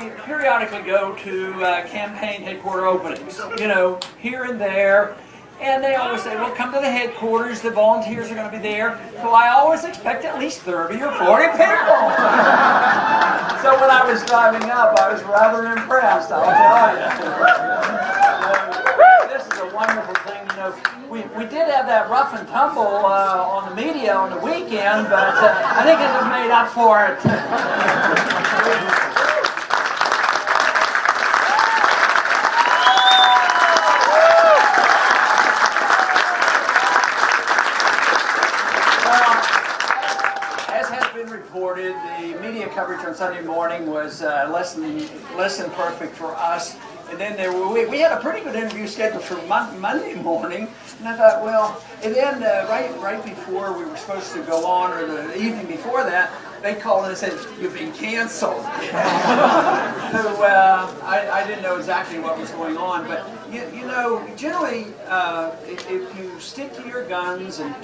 I periodically go to campaign headquarter openings, you know, here and there. And they always say, well, come to the headquarters, the volunteers are going to be there. So I always expect at least 30 or 40 people. So when I was driving up, I was rather impressed, I'll tell you. This is a wonderful thing. You know, we did have that rough and tumble on the media on the weekend, but I think it has made up for it. The media coverage on Sunday morning was less than perfect for us. And then we had a pretty good interview scheduled for Monday morning. And I thought, well, and then right before we were supposed to go on, or the evening before that, they called and said, you've been canceled. So I didn't know exactly what was going on. But, you know, generally, if you stick to your guns and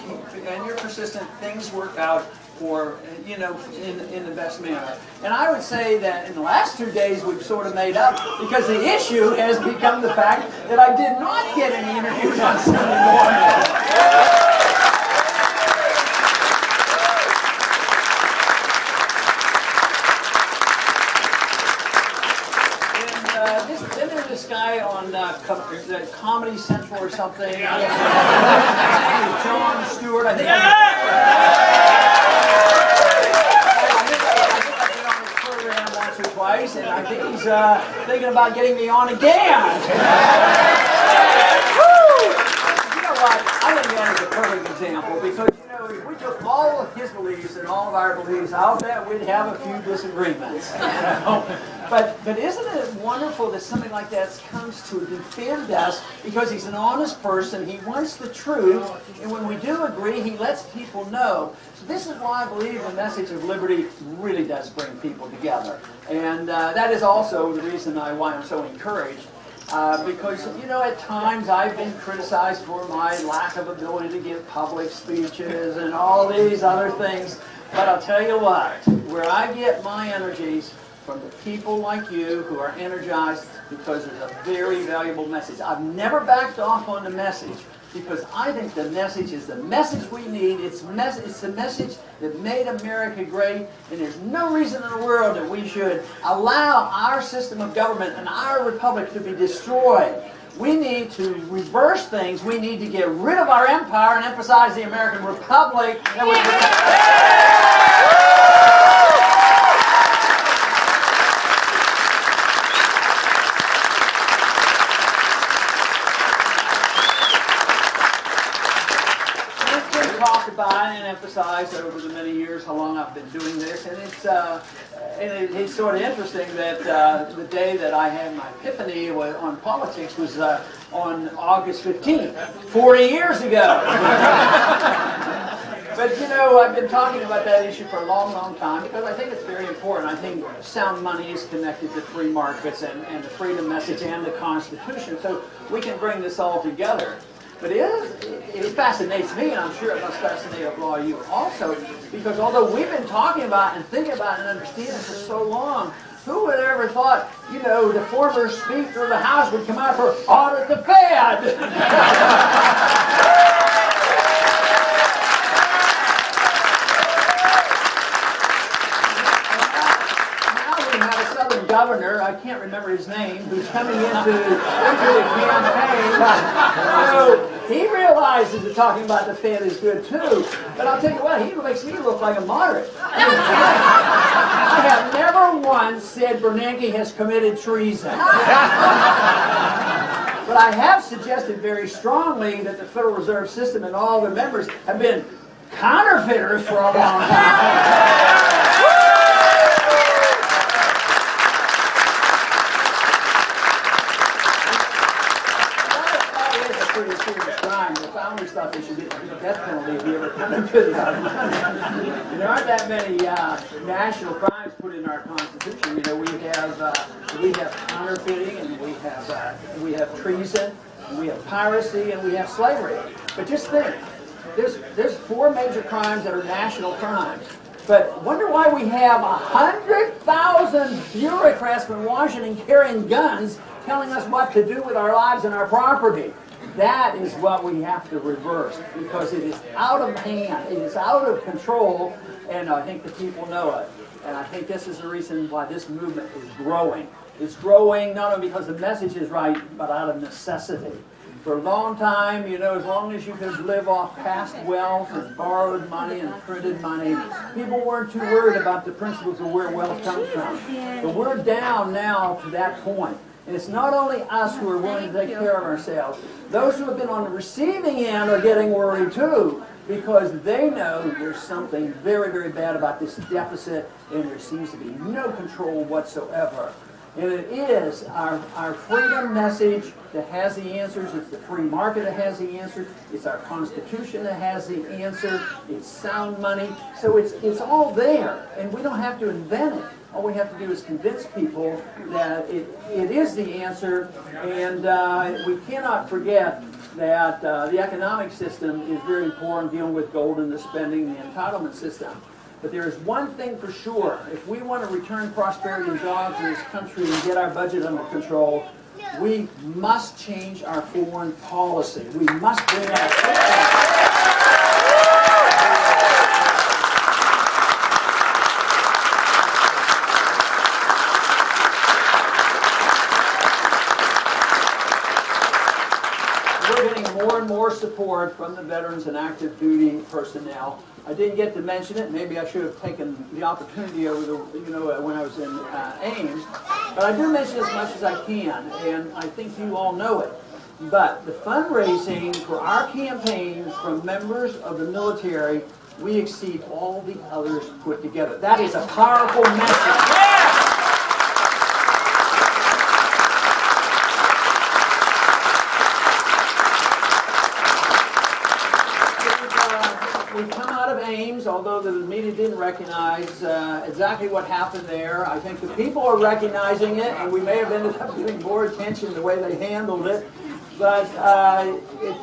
you're persistent, things work out for, you know, in the best manner. And I would say that in the last 2 days we've sort of made up, because the issue has become the fact that I did not get any interviews on Sunday morning. Then there's this guy on Comedy Central or something. Jon Stewart, I think. Twice, and I think he's thinking about getting me on again. You know what? I think that is a perfect example, because, you know, if we took all of his beliefs and all of our beliefs, I'll bet we'd have a few disagreements. You know? But isn't it wonderful that something like that comes to defend us, because he's an honest person, he wants the truth, and when we do agree, he lets people know. So this is why I believe the message of liberty really does bring people together. And that is also the reason why I'm so encouraged. Because, you know, at times I've been criticized for my lack of ability to give public speeches and all these other things. But I'll tell you what, where I get my energies from the people like you who are energized, because there's a very valuable message. I've never backed off on the message, because I think the message is the message we need. It's the message that made America great, and there's no reason in the world that we should allow our system of government and our republic to be destroyed. We need to reverse things. We need to get rid of our empire and emphasize the American Republic. About and emphasized over the many years how long I've been doing this, and it's sort of interesting that the day that I had my epiphany on politics was on August 15th, 40 years ago. But, you know, I've been talking about that issue for a long, long time, because I think it's very important. I think sound money is connected to free markets and the freedom message and the Constitution, so we can bring this all together. But it fascinates me, and I'm sure it must fascinate a lot of you also, because although we've been talking about and thinking about and understanding for so long, who would have ever thought, you know, the former Speaker of the House would come out for audit the Fed? Governor, I can't remember his name, who's coming into the campaign. So he realizes that talking about the Fed is good too. But I'll tell you what, he makes me look like a moderate. I have never once said Bernanke has committed treason. But I have suggested very strongly that the Federal Reserve System and all their members have been counterfeiters for a long time. I always thought they should get the death penalty if you ever counterfeited our money. There aren't that many national crimes put in our Constitution. You know, we have counterfeiting, and we have treason, and we have piracy, and we have slavery. But just think, there's 4 major crimes that are national crimes. But wonder why we have 100,000 bureaucrats from Washington carrying guns telling us what to do with our lives and our property. That is what we have to reverse, because it is out of hand, it is out of control, and I think the people know it. And I think this is the reason why this movement is growing. It's growing not only because the message is right, but out of necessity. For a long time, you know, as long as you could live off past wealth and borrowed money and printed money, people weren't too worried about the principles of where wealth comes from. But we're down now to that point. And it's not only us who are willing to take care of ourselves. Those who have been on the receiving end are getting worried too, because they know there's something very, very bad about this deficit, and there seems to be no control whatsoever. And it is our freedom message that has the answers. It's the free market that has the answer. It's our Constitution that has the answer. It's sound money. So it's all there, and we don't have to invent it. All we have to do is convince people that it is the answer, and we cannot forget that the economic system is very important, dealing with gold and the spending, the entitlement system. But there is one thing for sure: if we want to return prosperity and jobs in this country and get our budget under control, we must change our foreign policy. We must bring our more and more support from the veterans and active duty personnel. I didn't get to mention it. Maybe I should have taken the opportunity over the, when I was in Ames. But I do mention as much as I can, and I think you all know it. But the fundraising for our campaign from members of the military, we exceed all the others put together. That is a powerful message. We've come out of Ames, although the media didn't recognize exactly what happened there. I think the people are recognizing it, and we may have ended up giving more attention the way they handled it. But,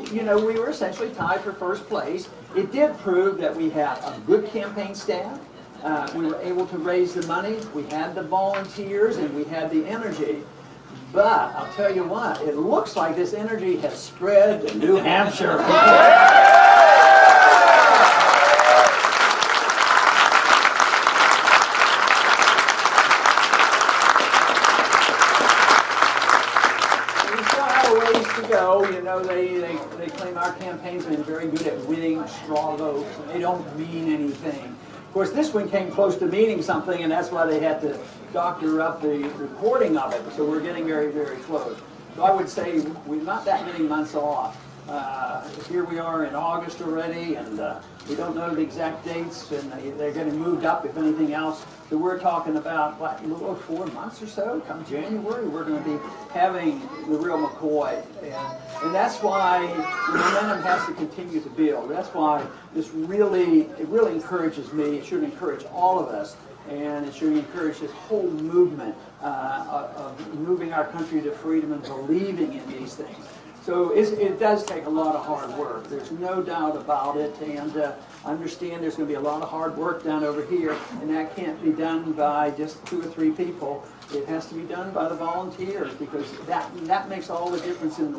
we were essentially tied for first place. It did prove that we had a good campaign staff. We were able to raise the money. We had the volunteers, and we had the energy. But I'll tell you what, it looks like this energy has spread to New Hampshire. They claim our campaign's been very good at winning straw votes, and they don't mean anything. Of course, this one came close to meaning something, and that's why they had to doctor up the reporting of it. So we're getting very, very close. So I would say we're not that many months off. Here we are in August already, and we don't know the exact dates, and they're getting moved up, if anything else. So we're talking about, what, a little over 4 months or so. Come January, we're going to be having the real McCoy. And that's why the momentum has to continue to build. That's why this really encourages me. It should encourage all of us. And it should encourage this whole movement of moving our country to freedom and believing in these things. So it does take a lot of hard work. There's no doubt about it. And I understand there's going to be a lot of hard work done over here. And that can't be done by just 2 or 3 people. It has to be done by the volunteers, because that makes all the difference in the